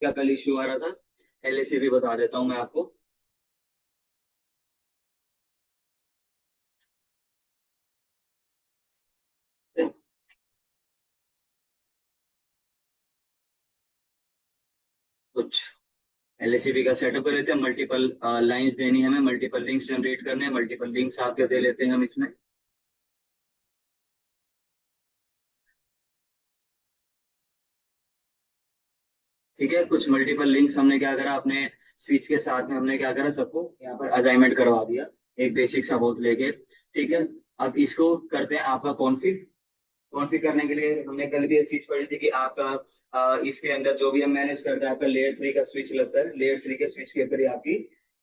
क्या कल इश्यू आ रहा था, एलएसी भी बता देता हूँ मैं आपको। कुछ एलएसीबी का सेटअप कर लेते हैं। मल्टीपल लाइंस देनी है हमें, मल्टीपल लिंक्स जनरेट करने हैं, मल्टीपल लिंक्स आपके दे लेते हैं हम इसमें। ठीक है, कुछ मल्टीपल लिंक्स हमने क्या करा, अपने स्विच के साथ में हमने क्या करा, सबको यहाँ पर असाइनमेंट करवा दिया, एक बेसिक सा बहुत लेके। ठीक है, अब इसको करते हैं आपका कॉन्फ़िग। कॉन्फ़िग करने के लिए हमने कल भी एक चीज पढ़ी थी कि आपका इसके अंदर जो भी हम मैनेज करते हैं, आपका लेयर 3 का स्विच लगता है, लेयर 3 के स्विच के ऊपर ही आपकी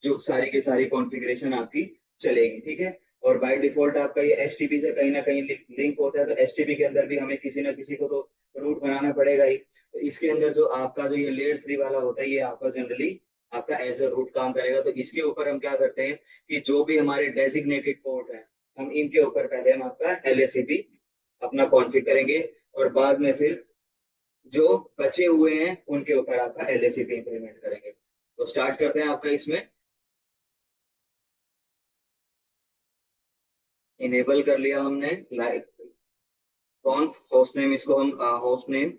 जो सारी की सारी कॉन्फ़िगरेशन आपकी चलेगी। ठीक है, और बाय डिफॉल्ट आपका ये एचटीपी से कहीं ना कहीं लिंक होता है, तो एचटीपी के अंदर भी हमें किसी ना किसी को तो रूट बनाना पड़ेगा ही। तो इसके अंदर जो आपका जो ये लेयर 3 वाला होता है, ये आपका जनरली आपका एज अ रूट काम करेगा। तो इसके ऊपर हम क्या करते हैं कि जो भी हमारे डेजिग्नेटेड पोर्ट है, हम इनके ऊपर पहले हम आपका एलएसीपी अपना कॉन्फ़िग करेंगे, और बाद में फिर जो बचे हुए हैं उनके ऊपर आपका एलएसीपी इंप्लीमेंट करेंगे। तो स्टार्ट करते हैं आपका इसमें। इनेबल कर लिया हमने लाइक कौन होस्ट नेम, इसको हम होस्ट नेम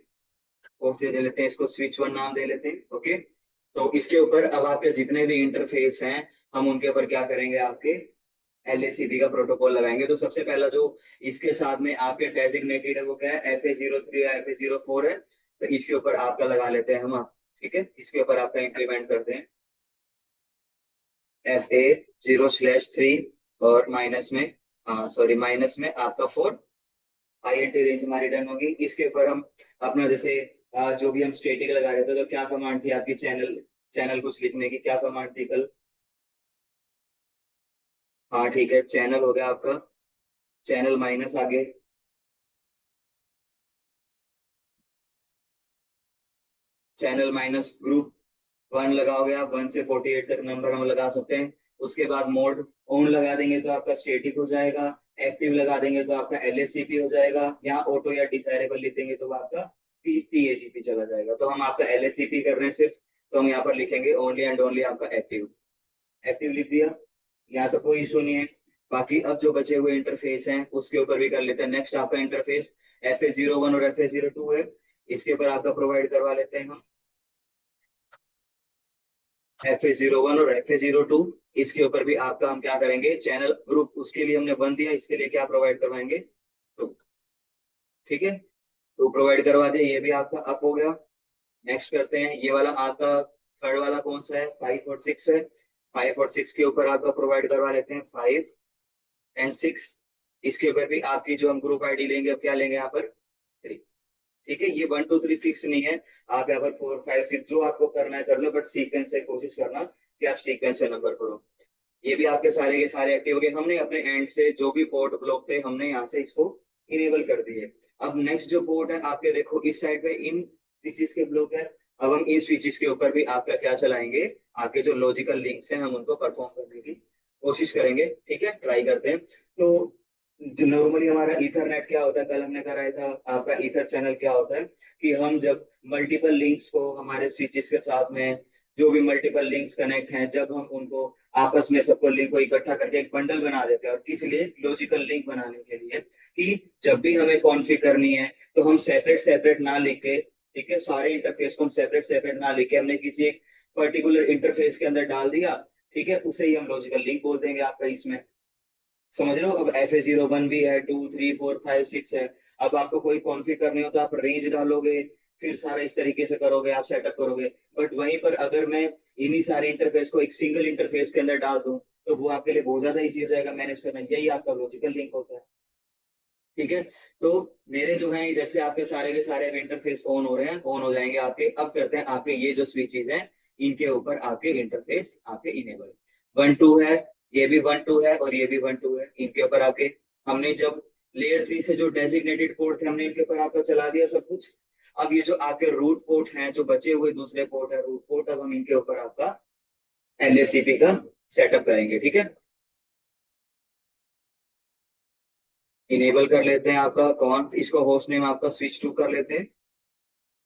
होस्ट दे लेते हैं, इसको स्विच वन नाम दे लेते हैं। ओके, तो इसके ऊपर अब आपके जितने भी इंटरफेस हैं, हम उनके ऊपर क्या करेंगे, आपके एलएसीपी का प्रोटोकॉल लगाएंगे। तो सबसे पहला जो इसके साथ में आपके डेजिग्नेटेड है वो क्या है, FA03 या FA04 है, तो इसके ऊपर आपका लगा लेते हैं हम ठीक है, इसके ऊपर आपका इंक्रीमेंट करते हैं FA0/3, और माइनस में सॉरी माइनस में आपका 4, INT रेंज हमारी डन होगी। इसके ऊपर हम अपना जैसे जो भी हम स्टेटिक लगा रहे थे, तो क्या कमांड थी आपकी, चैनल चैनल कुछ लिखने की क्या कमांड थी कल। हाँ ठीक है, चैनल हो गया आपका, चैनल माइनस आगे, चैनल माइनस ग्रुप वन लगाओगे आप, 1 से 48 तक नंबर हम लगा सकते हैं। उसके बाद मोड ऑन लगा देंगे तो आपका स्टेटिक हो जाएगा, एक्टिव लगा देंगे तो आपका एलएससीपी हो जाएगा, यहाँ ऑटो या डिसाइरेबल लिख देंगे तो आपका पीएजीपी चला जाएगा। तो हम आपका एलएससीपी कर रहे हैं सिर्फ, तो हम यहाँ पर लिखेंगे ओनली एंड ओनली आपका एक्टिव। एक्टिव लिख दिया, यहाँ तो कोई इशू नहीं है। बाकी अब जो बचे हुए इंटरफेस हैं उसके ऊपर भी कर लेते हैं। नेक्स्ट आपका इंटरफेस FA01 और FA02 है, इसके ऊपर आपका प्रोवाइड करवा लेते हैं हम FA01 और FA02। इसके ऊपर भी आपका हम क्या करेंगे, चैनल ग्रुप उसके लिए हमने बन दिया, इसके लिए क्या प्रोवाइड करवाएंगे, तो ठीक है, तो प्रोवाइड करवा दिया, ये भी आपका अप हो गया। नेक्स्ट करते हैं, ये वाला आपका थर्ड वाला कौन सा है, 5 और 6 है। 5 और 6 के ऊपर आपका प्रोवाइड करवा लेते हैं 5 एंड 6। इसके ऊपर भी आपकी जो हम ग्रुप आईडी लेंगे, अब क्या लेंगे यहाँ पर 3। ठीक है, ये 1 2 3 फिक्स नहीं है, आप यहाँ पर 4 5 6 जो आपको करना है कर लो, बट सीक्वेंस से कोशिश करना कि आप सीक्वेंस से नंबर करो। ये भी आपके सारे के सारे एक्टिव हो गए, हमने अपने एंड से जो भी पोर्ट ब्लॉक थे हमने यहाँ से इसको इनेबल कर दिए। अब नेक्स्ट जो पोर्ट है आपके, देखो इस साइड पे इन स्विचेस के ब्लॉक है, अब हम इन स्विचेस के ऊपर भी आपका क्या चलाएंगे, आपके जो लॉजिकल लिंक्स हैं हम उनको परफॉर्म करने की कोशिश करेंगे। ठीक है, ट्राई करते हैं। तो जो नॉर्मली हमारा ईथरनेट क्या होता है, कल हमने कराया था आपका ईथर चैनल क्या होता है, कि हम जब मल्टीपल लिंक्स को हमारे स्विचेस के साथ में जो भी मल्टीपल लिंक्स कनेक्ट हैं, जब हम उनको आपस में सबको लिंक को इकट्ठा करके एक बंडल बना देते हैं, और किस लिए, लॉजिकल लिंक बनाने के लिए, कि जब भी हमें कॉन्फ़िगर करनी है तो हम सेपरेट सेपरेट ना लिख के, ठीक है, सारे इंटरफेस को हम सेपरेट सेपरेट ना लिख के हमने किसी एक पर्टिकुलर इंटरफेस के अंदर डाल दिया। ठीक है, उसे ही हम लॉजिकल लिंक बोल देंगे आपका इसमें। समझ रहे हो, अब FA01 भी है, 2 3 4 5 6 है। अब आपको कोई कॉन्फ़िगर करनी हो तो आप रेंज डालोगे, फिर सारा इस तरीके से करोगे, आप सेटअप करोगे। बट वहीं पर अगर मैं इन्हीं सारे इंटरफेस को एक सिंगल इंटरफेस के अंदर डाल दूं, तो वो आपके लिए बहुत ज्यादा इजी हो जाएगा मैनेज करना, यही आपका लॉजिकल लिंक होता है। ठीक है, तो मेरे जो है इधर से आपके सारे के सारे इंटरफेस ऑन हो रहे हैं, ऑन हो जाएंगे आपके। अब करते हैं आपके ये जो स्विचेस हैं, इनके ऊपर आपके इंटरफेस आपके इनेबल 1 2 है, ये भी 1 2 है, और ये भी 1 2 है, इनके ऊपर आपके हमने जब लेयर 3 से जो डेजिग्नेटेड पोर्ट थे हमने इनके ऊपर आपका चला दिया सब कुछ। अब ये जो आपके रूट पोर्ट हैं, जो बचे हुए दूसरे पोर्ट है रूट पोर्ट, अब हम इनके ऊपर आपका एलएसीपी का सेटअप करेंगे। ठीक है, इनेबल कर लेते हैं आपका कौन, इसको होस्ट नेम आपका स्विच टू कर लेते हैं।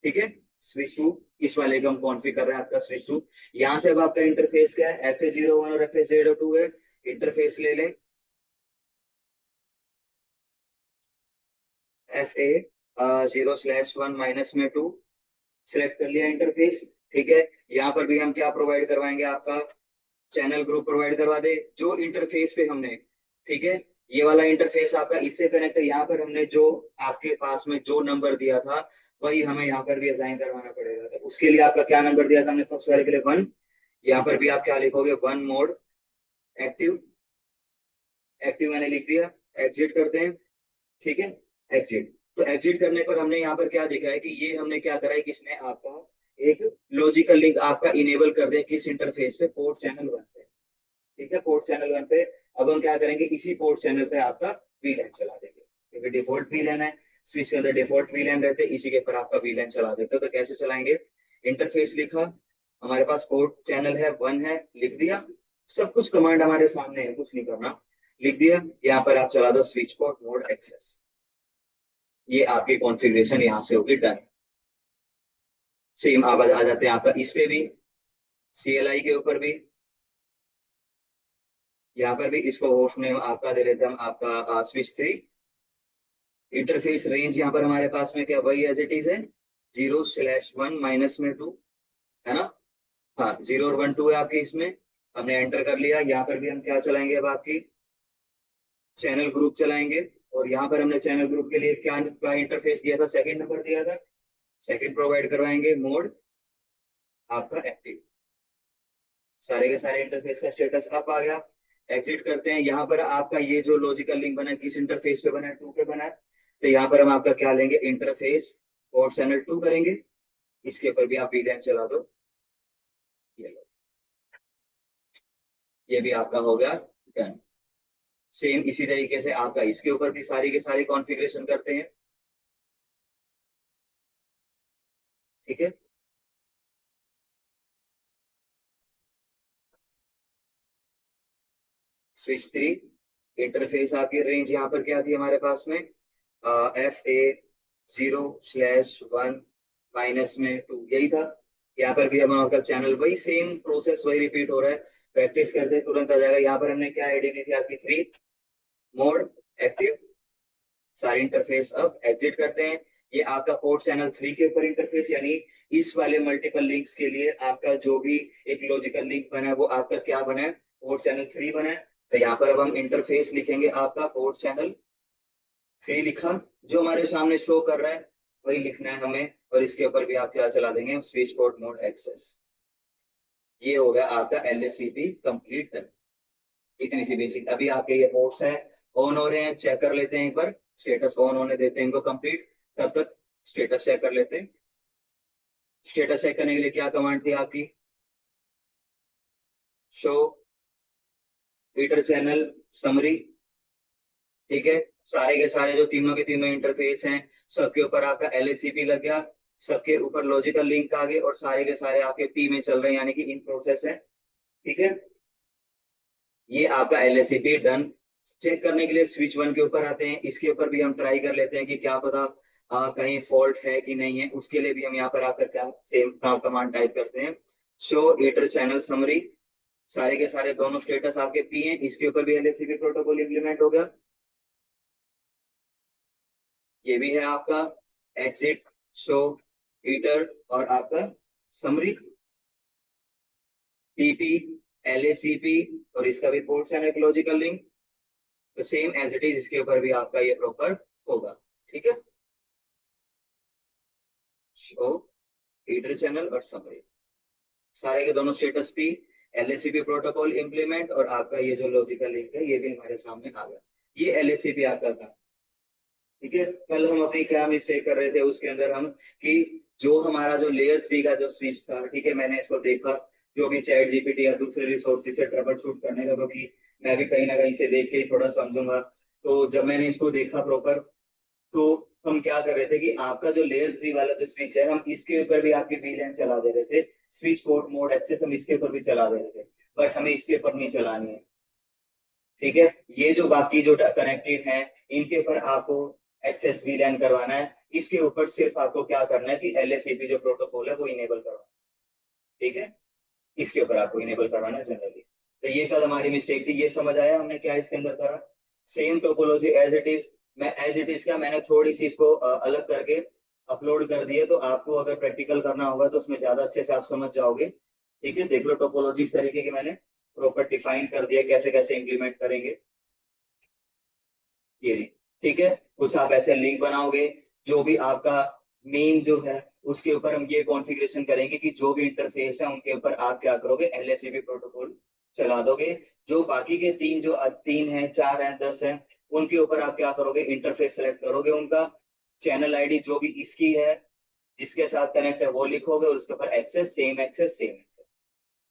ठीक है, स्विच टू, इस वाले को हम कॉन्फ़िगर कर रहे हैं आपका स्विच टू। यहाँ से अब आपका इंटरफेस क्या है, FA01 और FA02 है। इंटरफेस ले लें, FA0/1 - 2 सिलेक्ट कर लिया इंटरफेस। ठीक है, यहाँ पर भी हम क्या प्रोवाइड करवाएंगे, आपका चैनल ग्रुप प्रोवाइड करवा दे जो इंटरफेस पे हमने, ठीक है, ये वाला इंटरफेस आपका इससे कनेक्ट है। यहाँ पर हमने जो आपके पास में जो नंबर दिया था वही हमें यहाँ पर भी असाइन करवाना पड़ेगा। तो उसके लिए आपका क्या नंबर दिया था हमने, फर्स्ट वाले के लिए 1। यहाँ पर भी आप क्या लिखोगे, 1 मोड एक्टिव। एक्टिव मैंने लिख दिया, एग्जिट करते हैं। ठीक है, एग्जिट। तो एग्जिट करने पर हमने यहाँ पर क्या देखा है कि ये हमने क्या करा है कि इसने आपका एक लॉजिकल लिंक आपका इनेबल कर दिया किस इंटरफेस पे, पोर्ट चैनल 1 पे। ठीक है, पोर्ट चैनल 1 पे अब हम क्या करेंगे, इसी पोर्ट चैनल पे आपका वीलैन चला देंगे, क्योंकि डिफॉल्ट वीलैन है, स्विच के अंदर डिफॉल्ट वीलैन रहते हैं, इसी के ऊपर आपका वीलैन चला देते हैं। तो कैसे चलाएंगे, इंटरफेस लिखा, हमारे पास पोर्ट चैनल है 1 है, लिख दिया, सब कुछ कमांड हमारे सामने है, कुछ नहीं करना, लिख दिया। यहाँ पर आप चला दो स्विच पोर्ट मोड एक्सेस, ये आपकी कॉन्फ़िगरेशन यहाँ से होगी डन। सेम आवाज आ जाते हैं आपका इस पे भी, CLI के ऊपर भी, यहाँ पर भी इसको होस्ट नेम आपका दे लेते हैं हम, आपका स्विच 3। इंटरफेस रेंज यहाँ पर हमारे पास में क्या, वही एज इट इज है, 0/1 -2, है ना। हाँ, 0 और 1 2 है आपके इसमें, हमने एंटर कर लिया। यहाँ पर भी हम क्या चलाएंगे, अब आपकी चैनल ग्रुप चलाएंगे। और यहाँ पर हमने चैनल ग्रुप के लिए क्या का इंटरफेस दिया था, सेकंड नंबर दिया था, सेकंड प्रोवाइड करवाएंगे, मोड आपका एक्टिव। सारे के सारे इंटरफेस का स्टेटस अप आ गया। एग्जिट करते हैं। यहाँ पर आपका ये जो लॉजिकल लिंक बना है किस इंटरफेस पे बना है, 2 पे बना है। तो यहाँ पर हम आपका क्या लेंगे, इंटरफेस पोर्ट चैनल 2 करेंगे, इसके ऊपर भी आप वीलैन चला दो। ये लो, ये भी आपका हो गया डन। सेम इसी तरीके से आपका इसके ऊपर भी सारी के सारी कॉन्फ़िगरेशन करते हैं। ठीक है, स्विच 3, इंटरफेस आपकी रेंज यहाँ पर क्या थी हमारे पास में, FA0/1 -2, यही था। यहाँ पर भी हम आपका चैनल, वही सेम प्रोसेस वही रिपीट हो रहा है, प्रैक्टिस करते हैं तुरंत आ जाएगा। यहाँ पर हमने क्या आईडी दी थी आपकी 3, मोड एक्टिव। सारे इंटरफेस अब एग्जिट करते हैं। ये आपका पोर्ट चैनल 3 के ऊपर इंटरफेस, यानी इस वाले मल्टीपल लिंक्स के लिए आपका जो भी एक लॉजिकल लिंक बना है वो आपका क्या बना है, पोर्ट चैनल 3 बना है। तो यहाँ पर अब हम इंटरफेस लिखेंगे, आपका पोर्ट चैनल 3 लिखा, जो हमारे सामने शो कर रहा है वही लिखना है हमें। और इसके ऊपर भी आप क्या चला देंगे, स्विच पोर्ट मोड एक्सेस। ये हो गया आपका LSCP कंप्लीट। इतनी सी बेसिक, अभी आपके ये पोर्ट्स हैं ऑन हो रहे हैं, चेक कर लेते हैं एक बार, स्टेटस ऑन होने देते हैं इनको कंप्लीट, तब तक स्टेटस चेक कर लेते हैं। स्टेटस चेक करने के लिए क्या कमांड थी आपकी, शो हीटर चैनल समरी। ठीक है, सारे के सारे जो तीनों के तीनों इंटरफेस हैं सबके ऊपर आपका LSCP लग गया, सबके ऊपर लॉजिकल लिंक आ गए, और सारे के सारे आपके P में चल रहे हैं, यानी कि इन प्रोसेस है। ठीक है, ये आपका LSCP डन। चेक करने के लिए स्विच 1 के ऊपर आते हैं, इसके ऊपर भी हम ट्राई कर लेते हैं कि क्या पता कहीं फॉल्ट है कि नहीं है। उसके लिए भी हम यहाँ पर आकर क्या सेम कमांड टाइप करते हैं, शो हीटर चैनल समरी। सारे के सारे दोनों स्टेटस आपके पी हैं, इसके ऊपर भी LSCP प्रोटोकॉल इंप्लीमेंट हो गया। ये भी है आपका एग्जिट, शो हीटर और आपका समरी, PP, LACP, और इसका भी पोर्ट चैनल लॉजिकल लिंक। तो सेम एज इट इज इसके ऊपर भी आपका ये प्रॉपर होगा। ठीक है, शो हीटर चैनल और समरी, सारे के दोनों status P, LACP protocol implement, और आपका ये जो लॉजिकल लिंक है ये भी हमारे सामने आ गया। ये LACP आपका था। ठीक है, कल हम अपनी क्या मिस्टेक कर रहे थे उसके अंदर हम, कि जो हमारा जो लेयर 3 का जो स्विच था, ठीक है, मैंने इसको देखा जो भी चैट जीपीटी या दूसरे रिसोर्सेज से ट्रबल शूट करने का, क्योंकि मैं भी कहीं ना कहीं से देख के ही थोड़ा समझूंगा। तो जब मैंने इसको देखा प्रॉपर, तो हम क्या कर रहे थे कि आपका जो लेयर 3 वाला जो स्विच है हम इसके ऊपर भी आपकी वीलैन चला दे रहे थे, स्विच कोड मोड एक्सेस हम इसके ऊपर भी चला दे रहे थे, बट हमें इसके ऊपर नहीं चलानी है। ठीक है, ये जो बाकी जो कनेक्टेड हैं इनके ऊपर आपको एक्सेस वीलैन करवाना है, इसके ऊपर सिर्फ आपको क्या करना है कि LSCP जो प्रोटोकॉल है वो इनेबल करवाना है। ठीक है, इसके ऊपर आपको इनेबल करवाना है जनरली। तो ये कल हमारी मिस्टेक थी, ये समझ आया हमने क्या इसके अंदर करा। Same topology as it is, मैं एज इट इज का मैंने थोड़ी सी इसको अलग करके अपलोड कर दिए, तो आपको अगर प्रैक्टिकल करना होगा तो उसमें ज्यादा अच्छे से आप समझ जाओगे। ठीक है, देख लो टोपोलॉजी इस तरीके की मैंने प्रॉपर डिफाइन कर दिया, कैसे कैसे इंप्लीमेंट करेंगे ये नहीं। ठीक है, कुछ आप ऐसे लिंक बनाओगे, जो भी आपका मेन जो है उसके ऊपर हम ये कॉन्फ़िगरेशन करेंगे कि जो भी इंटरफेस है उनके ऊपर आप क्या करोगे, LSCP प्रोटोकॉल चला दोगे। जो बाकी के तीन, जो 3 हैं 4 हैं 10 हैं, उनके ऊपर आप क्या करोगे, इंटरफेस सेलेक्ट करोगे, उनका चैनल आईडी जो भी इसकी है जिसके साथ कनेक्ट है वो लिखोगे, और उसके ऊपर access same access same access.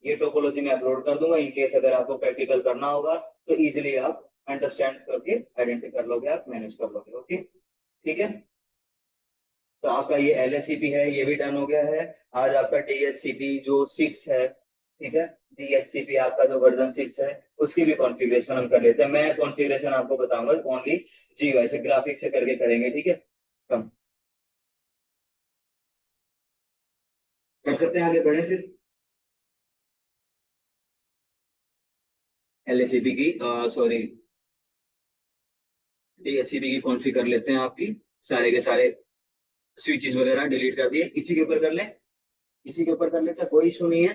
ये टोपोलॉजी मैं अपलोड कर दूंगा, इन केस अगर आपको प्रैक्टिकल करना होगा तो इजीली आप अंडरस्टैंड करके आइडेंटिफाई कर लोगे, आप मैनेज कर लोगे। ओके, ठीक है। तो आपका ये LSCP है, ये भी डन हो गया है। आज आपका DHCP जो 6 है, ठीक है, DHCP आपका जो वर्जन 6 है उसकी भी कॉन्फ़िगरेशन हम कर लेते हैं। मैं कॉन्फ़िगरेशन आपको बताऊंगा ओनली GUI से, ग्राफिक्स से करके करेंगे। ठीक है, कम कर सकते हैं, आगे बढ़े फिर। LSCP की सॉरी DHCP की कॉन्फ़िगर कर लेते हैं, आपकी सारे के सारे स्विचेस वगैरह डिलीट कर दिए, इसी के ऊपर कर लें, इसी के ऊपर कर लेते हैं, कोई इशू नहीं है।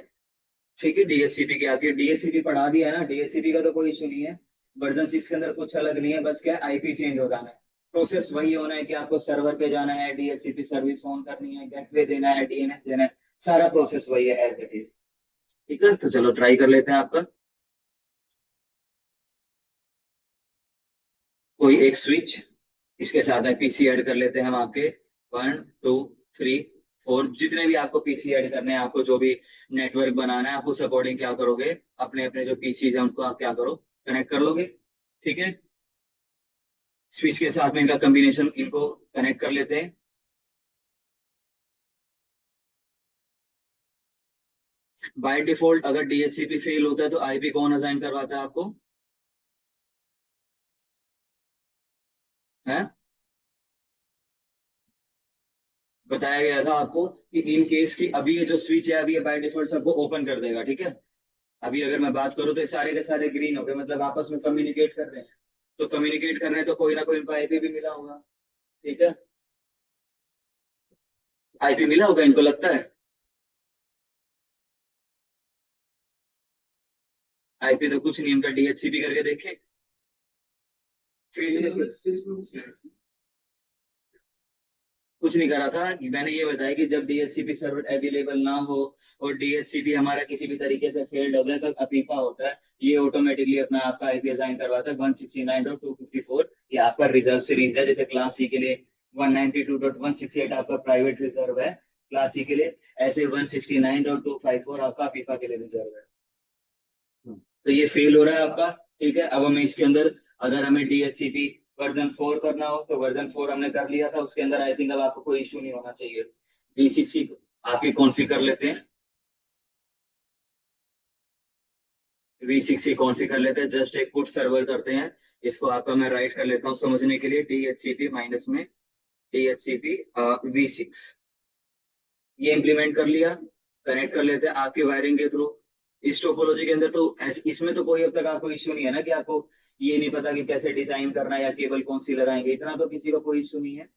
ठीक है, DHCP की आपकी DHCP पढ़ा दिया है ना, DHCP का तो कोई इशू नहीं है। वर्जन 6 के अंदर कुछ अलग नहीं है, बस क्या आईपी चेंज हो जाना है। प्रोसेस वही होना है कि आपको सर्वर पे जाना है, DHCP सर्विस ऑन करनी है, गेटवे देना है, DNS देना है, सारा प्रोसेस वही है एज इट इज। ठीक है, तो चलो ट्राई कर लेते हैं आपका। कोई एक स्विच, इसके साथ में पीसी ऐड कर लेते हैं हम आपके। 1 2 3 4, जितने भी आपको पीसी ऐड करने हैं, आपको जो भी नेटवर्क बनाना है, आप उस अकॉर्डिंग क्या करोगे, अपने अपने जो पीसीज हैं उनको आप क्या करो, कनेक्ट कर लोगे। ठीक है, स्विच के साथ में इनका कॉम्बिनेशन, इनको कनेक्ट कर लेते हैं। बाय डिफॉल्ट अगर DHCP फेल होता है तो आईपी कौन असाइन करवाता है आपको, है? बताया गया था आपको कि इन केस की अभी ये जो स्विच है, अभी ये बाय डिफॉल्ट सबको ओपन कर देगा। ठीक है, अभी अगर मैं बात करूँ तो ये सारे के सारे ग्रीन हो गए, मतलब आपस में कम्युनिकेट कर रहे हैं। तो कम्युनिकेट कर रहे हैं तो कोई ना कोई इनको आईपी भी मिला होगा। ठीक है, आईपी मिला होगा इनको, लगता है। आईपी तो कुछ नहीं, इनका DHCP करके देखे, फील्ड कुछ नहीं करा था। मैंने ये बताया कि जब DHCP सर्वर अवेलेबल ना हो और DHCP हमारा किसी भी तरीके से फेल्ड हो गया, तो अपीपा होता है, ये ऑटोमेटिकली अपना आपका आईपी असाइन करवाता है 169.254। ये आपका रिजर्व सीरीज है, जैसे क्लास सी के लिए 192.168 आपका प्राइवेट रिजर्व है क्लास सी के लिए, ऐसे 169.254 आपका अपीपा के लिए रिजर्व है। तो ये फेल हो रहा है आपका। ठीक है, अब हमें इसके अंदर, अगर हमें DHCP वर्जन 4 करना हो तो वर्जन 4 हमने कर लिया था, उसके अंदर आई थिंक अब आपको कोई इशू नहीं होना चाहिए। D6 की आपकी कॉन्फ़िगर कर लेते हैं, V6 की कॉन्फ़िगर कर लेते हैं, जस्ट एक पुट सर्वर करते हैं। इसको आपका मैं राइट कर लेता हूँ समझने के लिए, DHCP माइनस में DHCP V6, ये इंप्लीमेंट कर लिया। कनेक्ट कर लेते हैं आपकी वायरिंग के थ्रू। इस टोपोलॉजी के अंदर तो इसमें तो कोई अब तक आपको इश्यू नहीं है ना, कि आपको ये नहीं पता कि कैसे डिजाइन करना है या केबल कौन सी लगाएंगे, इतना तो किसी को कोई इश्यू नहीं है,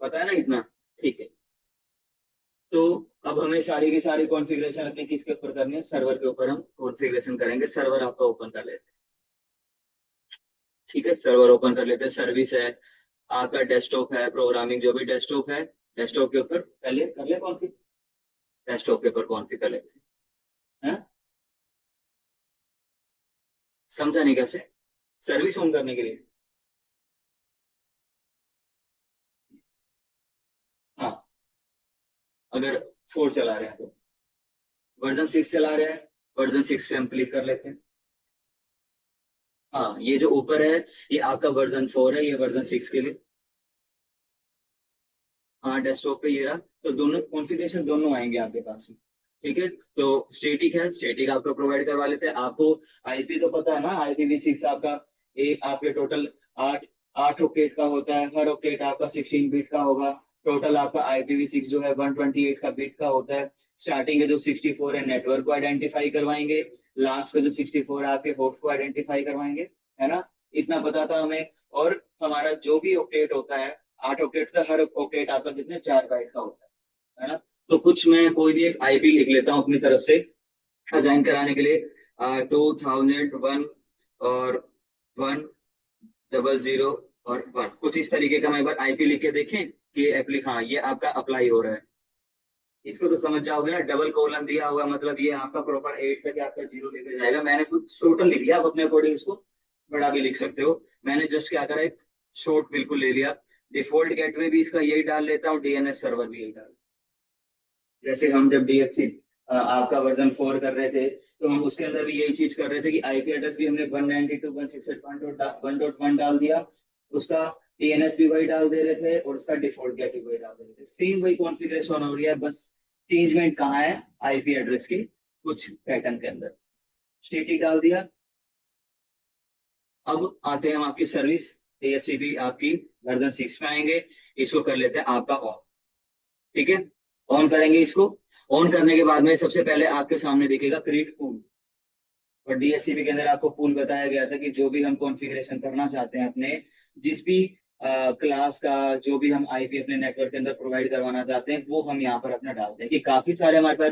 पता है ना इतना। ठीक है, तो अब हमें सारी की सारी कॉन्फ़िगरेशन अपने किसके ऊपर करनी है, सर्वर के ऊपर हम कॉन्फ़िगरेशन करेंगे। सर्वर आपका ओपन कर लेते हैं। ठीक है, सर्वर ओपन कर लेते हैं। सर्विस है आपका, डेस्कटॉप है, प्रोग्रामिंग जो भी डेस्कटॉप है, डेस्कटॉप के ऊपर पहले कर ले कॉन्फ़िग, डेस्कटॉप के ऊपर कॉन्फ़िग कर लेते हैं। समझा नहीं कैसे, सर्विस ऑन करने के लिए। हाँ, अगर 4 चला रहे हैं तो, वर्जन 6 चला रहे हैं, वर्जन 6 पे हम क्लिक कर लेते हैं। हाँ, ये जो ऊपर है ये आपका वर्जन 4 है, ये वर्जन 6 के लिए। हाँ, डेस्कटॉप पे ये रहा, तो दोनों कॉन्फ़िगरेशन दोनों आएंगे आपके पास में। ठीक है, तो स्टेटिक है, स्टेटिक आपको प्रोवाइड करवा लेते हैं। आपको आईपी तो पता है ना, IPv6 आपका, एक आपके टोटल 8 8 ऑक्टेट का होता है, हर ऑक्टेट आपका 16 बिट का होगा। टोटल आपका IPv6 जो है 128 का बिट का होता है। स्टार्टिंग के जो 64 है नेटवर्क को आइडेंटिफाई करवाएंगे, लास्ट के जो 64 है आपके होस्ट को आइडेंटिफाई करवाएंगे, है ना। इतना पता था हमें। और हमारा जो भी ऑक्टेट होता है, 8 ऑक्टेट का, हर ऑक्टेट आपका कितने 4 बाइट का होता है ना। तो कुछ मैं कोई भी एक IP लिख लेता हूँ अपनी तरफ से असाइन कराने के लिए। 2001 और 100 और 1, कुछ इस तरीके का मैं एक बार IP लिख के देखें कि हाँ ये आपका अप्लाई हो रहा है। इसको तो समझ जाओगे ना, डबल कॉलन दिया हुआ मतलब ये आपका प्रॉपर 8 तक आपका 0 लेके जाएगा। मैंने कुछ टोटल लिख लिया, आप अपने अकॉर्डिंग इसको बड़ा भी लिख सकते हो। मैंने जस्ट क्या करा, एक शॉर्ट बिल्कुल ले लिया। डिफॉल्ट गेटवे भी इसका यही डाल लेता हूँ, DNS सर्वर भी यही डाल। जैसे हम जब DHC आपका वर्जन 4 कर रहे थे, तो हम उसके अंदर भी यही चीज कर रहे थे कि IP एड्रेस भी हमने 192.168.1.1 डाल दिया, उसका DNS भी वही डाल दे रहे थे, और उसका डिफॉल्ट गेट भी वही डाल दे रहे थे। सेम वही कॉन्फ़िगरेशन हो रही है, बस चेंजमेंट कहाँ है, IP एड्रेस की कुछ पैटर्न के अंदर। स्टेटिक डाल दिया। अब आते हैं हम आपकी सर्विस, DHCP आपकी वर्जन 6 में आएंगे। इसको कर लेते हैं आपका ऑन। ठीक है, ऑन करेंगे इसको। ऑन करने के बाद में सबसे पहले आपके सामने दिखेगा क्रिएट पूल। और DHCP के अंदर आपको पूल बताया गया था कि जो भी हम कॉन्फ़िगरेशन करना चाहते हैं अपने, जिस भी क्लास का, जो भी हम IP अपने नेटवर्क के अंदर प्रोवाइड करवाना चाहते हैं, वो हम यहाँ पर अपना डालते हैं। कि काफी सारे हमारे पास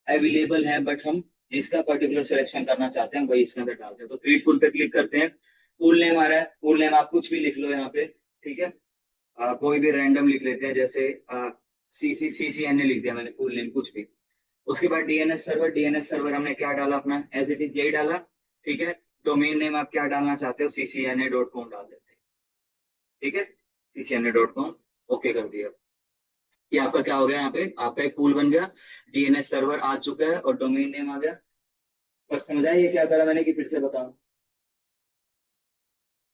अवेलेबल हैं, बट हम जिसका पर्टिकुलर सिलेक्शन करना चाहते हैं वही इसके अंदर डालते हैं। तो क्रिएट पूल पे क्लिक करते हैं। पूल नेम आ रहा है, पूल नेम आप कुछ भी लिख लो यहाँ पे। ठीक है, कोई भी रैंडम लिख लेते हैं, जैसे CCNA लिख दिया मैंने पूल नेम कुछ भी। उसके बाद DNS सर्वर हमने क्या डाला अपना, एज इट इज यही डाला। ठीक है, डोमेन नेम आप क्या डालना चाहते हो, CCNA.com डाल देते हैं। ठीक है, CCNA.com, ओके कर दिया। ये आपका क्या हो गया, यहाँ पे आपका एक पूल बन गया, DNS सर्वर आ चुका है और डोमेन नेम आ गया। बस समझ आया ये क्या करा मैंने, कि फिर से बताऊं।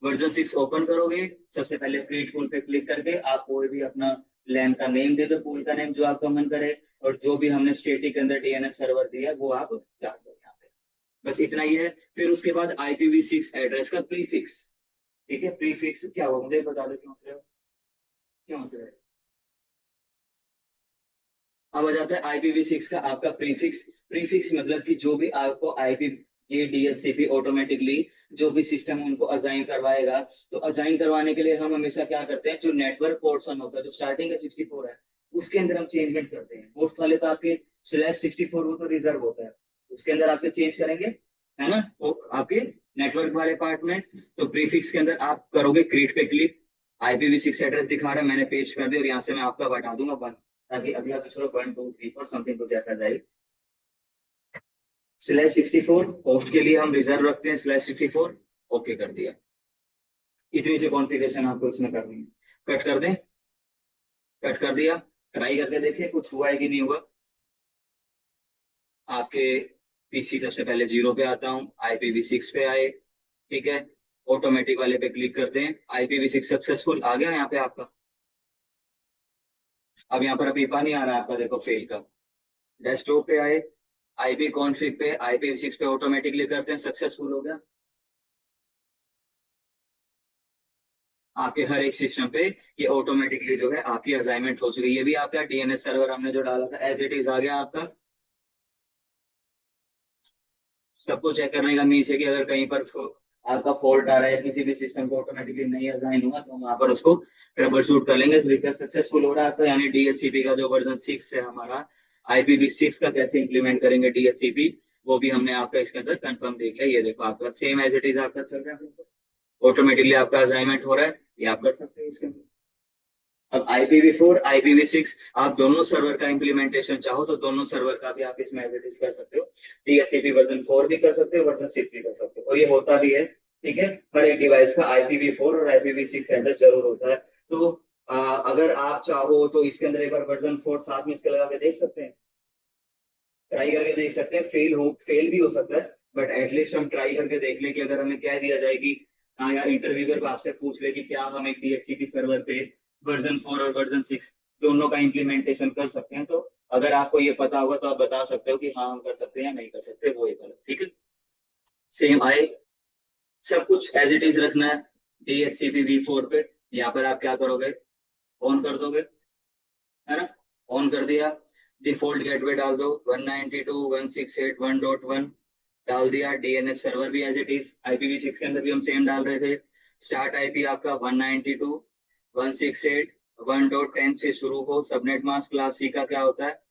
वर्जन 6 ओपन करोगे, सबसे पहले क्रिएट पूल पे क्लिक करके आप कोई भी अपना लैन का नेम दे दो, पूल का नेम जो आपका मन करे। और जो भी हमने स्टेटिक के अंदर DNS सर्वर दिया है वो आप डाल दो यहाँ पे। बस इतना ही है। फिर उसके बाद IPv6 एड्रेस का प्रीफिक्स। ठीक है, प्रीफिक्स क्या होगा मुझे बता दो, क्यों से, क्यों से। अब आ जाता है IPv6 का आपका प्रीफिक्स। प्रीफिक्स मतलब कि जो भी आपको IP, ये DHCP ऑटोमेटिकली जो भी सिस्टम उनको असाइन करवाएगा। तो असाइन करवाने के लिए हम हमेशा क्या करते हैं, जो नेटवर्क पोर्शन होता है, जो स्टार्टिंग का 64 है, उसके अंदर हम चेंजमेंट करते हैं। होस्ट वाले तो आपके /64 वो तो रिजर्व होता है, उसके अंदर आपके चेंज करेंगे, है ना। तो आपके नेटवर्क वाले पार्ट में, तो प्रीफिक्स के अंदर आप करोगे क्रिएट पे क्लिक। IPv6 एड्रेस दिखा रहा है, मैंने पेस्ट कर दिया, और यहाँ से मैं आपका बता दूंगा 1, ताकि अगला तो चलो 1 2 3 4 समथिंग कुछ ऐसा जाए। /64 होस्ट के लिए हम रिजर्व रखते हैं, /64, ओके कर दिया। इतनी सी कॉन्फ़िगरेशन आपको इसमें करनी है। कट कर दें, कट कर दिया। ट्राई करके देखिए कुछ हुआ है कि नहीं हुआ। आपके PC सबसे पहले 0 पे आता हूँ, IPv6 पे आए। ठीक है, ऑटोमेटिक वाले पे क्लिक करते हैं, IPv6 सक्सेसफुल आ गया यहाँ पे आपका। अब यहाँ पर अभी पानी आ रहा है आपका, देखो फेल का। डेस्कटॉप पे आए, IP कॉन्फ़िग पे IPv6 पे ऑटोमेटिकली करते हैं, सक्सेसफुल हो गया। आपके हर एक सिस्टम पे ये ऑटोमेटिकली जो है आपकी असाइनमेंट हो चुकी है। ये भी आपका DNS सर्वर हमने जो डाला था एज इट इज आ गया आपका। सबको चेक करने का मीन्स है कि अगर कहीं पर आपका फॉल्ट आ रहा है, किसी भी सिस्टम को ऑटोमेटिकली नहीं असाइन हुआ, तो हम वहां पर उसको ट्रबल शूट कर लेंगे। रिपेयर सक्सेसफुल हो रहा है आपका, यानी DHCP का जो वर्जन 6 है हमारा, IPv6 का कैसे इंप्लीमेंट करेंगे DHCP, वो भी हमने आपका इसके अंदर कंफर्म देख लिया। ये देखो आपका सेम एज इट इज आपका चल रहा है, ऑटोमेटिकली आपका असाइनमेंट हो रहा है, ये आप कर सकते हैं इसके अंदर। अब IPv4 IPv6 आप दोनों सर्वर का इंप्लीमेंटेशन चाहो तो दोनों सर्वर का भी आप इसमें एडिट कर सकते हो। DHCP वर्जन 4 भी कर सकते हो, वर्जन 6 भी कर सकते हो, और ये होता भी है। ठीक है, हर एक डिवाइस का IPv4 और IPv6 एड्रेस जरूर होता है। तो अगर आप चाहो तो इसके अंदर एक बार वर्जन 4 साथ में इसके लगा के देख सकते हैं, ट्राई करके देख सकते हैं। फेल भी हो सकता है, बट एटलीस्ट हम ट्राई करके देख लें कि अगर हमें क्या दिया जाए कि हाँ, या इंटरव्यूअर आपसे पूछ ले कि क्या हम एक DHCP सर्वर पे वर्जन 4 और वर्जन 6 दोनों का इम्प्लीमेंटेशन कर सकते हैं। तो अगर आपको ये पता होगा तो आप बता सकते हो कि हाँ हम कर सकते हैं या नहीं कर सकते, वो एक अलग। ठीक है, सेम आए, सब कुछ एज इट इज रखना है। DHCP V4 पे, यहाँ पर आप क्या करोगे, ऑन कर दोगे, है ना। ऑन कर दिया, डिफॉल्ट गेटवे डाल दो 192.168.1.1 डाल दिया। डीएनएस सर्वर भी एज इट इज, IPv6 के अंदर भी हम सेम डाल रहे थे। स्टार्ट आईपी आपका 192.168.1.10 से शुरू हो। सबनेट मास्क क्लास सी का क्या होता है,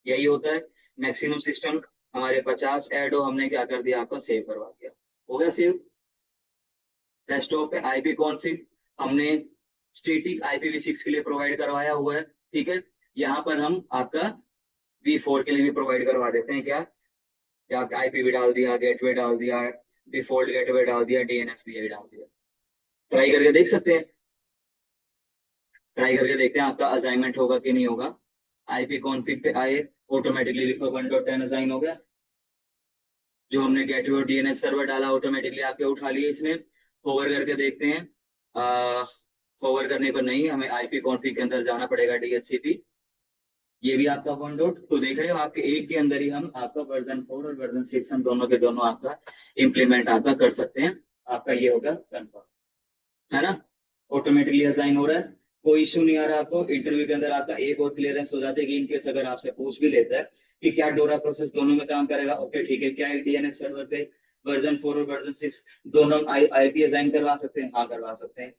यही होता है। मैक्सिमम सिस्टम हमारे 50 ऐड हो, हमने क्या कर दिया, आपका सेव करवा दिया, हो गया सेव। डेस्कटॉप पे आईपी कॉन्फ़िग हमने स्टेटिक IPv6 के लिए प्रोवाइड करवाया हुआ है, ठीक है। यहाँ पर हम आपका V4 के लिए भी प्रोवाइड करवा देते हैं, क्या, IPv डाल दिया, गेटवे डाल दिया, डिफॉल्ट गेटवे डाल दिया, DNS भी यही डाल दिया। ट्राई करके देख सकते हैं, ट्राई करके देखते हैं आपका असाइनमेंट होगा कि नहीं होगा। आईपी कॉन्फ़िग पे आए, ऑटोमेटिकली लिखो 1.10 असाइन हो गया। जो हमने गेटवे और DNS सर्वर डाला ऑटोमेटिकली आपके उठा लिए। इसमें फॉरवर्ड करके देखते हैं, फॉरवर्ड करने पर नहीं, हमें आईपी कॉन्फ़िग के अंदर जाना पड़ेगा, DHCP। ये भी आपका 1 तो देख रहे हो, आपके एक के अंदर ही हम आपका वर्जन 4 और वर्जन 6 हम दोनों के दोनों आपका इम्प्लीमेंट आपका कर सकते हैं। आपका ये होगा कन्फर्म, है ना। ऑटोमेटिकली असाइन हो रहा है, कोई इशू नहीं आ रहा आपको। इंटरव्यू के अंदर आपका एक और क्लियरेंस हो जाता है कि इनकेस अगर आपसे पूछ भी लेता है कि क्या डोरा प्रोसेस दोनों में काम करेगा, ओके ठीक है, क्या DNS सर्वर पे वर्जन 4 और वर्जन 6 दोनों आईपी असाइन करवा सकते हैं, हाँ करवा सकते हैं,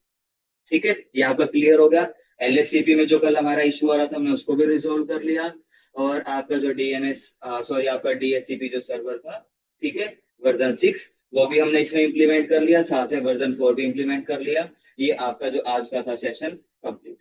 ठीक है। ये आपका क्लियर हो गया। LHCP में जो कल हमारा इशू आ रहा था, हमने उसको भी रिजोल्व कर लिया। और आपका जो DNS, सॉरी आपका DHCP जो सर्वर था, ठीक है, वर्जन 6 वो भी हमने इसमें इम्प्लीमेंट कर लिया, साथ में वर्जन 4 भी इम्प्लीमेंट कर लिया। ये आपका जो आज का था सेशन कंप्लीट,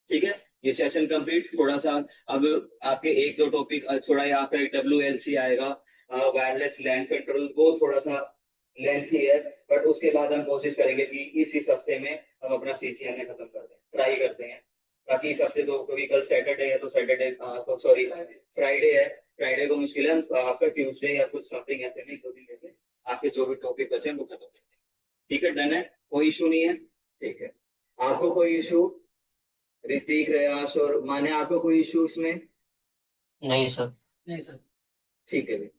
ठीक है। ये सेशन कंप्लीट। थोड़ा सा अब आपके एक दो टॉपिक, थोड़ा यहाँ पे WLC आएगा, वायरलेस लैंड कंट्रोल, वो थोड़ा सा लेंथी है, बट उसके बाद हम कोशिश करेंगे कि इस हफ्ते में हम अपना CCNA खत्म कर दें, ट्राई करते हैं। बाकी इस हफ्ते तो, क्योंकि कल सैटरडे है तो सैटरडे, तो सॉरी फ्राइडे है, फ्राइडे को मुश्किल है, आपका ट्यूसडे या कुछ समथिंग ऐसे नहीं, 2 दिन लेके आपके जो भी टॉपिक बचे हैं वो खत्म करते हैं, ठीक है। डन है, कोई इशू नहीं है, ठीक है। आपको कोई इशू, ऋतिक, प्रयास और माने, आपको कोई इशू इसमें? नहीं सर। नहीं सर। ठीक है जी।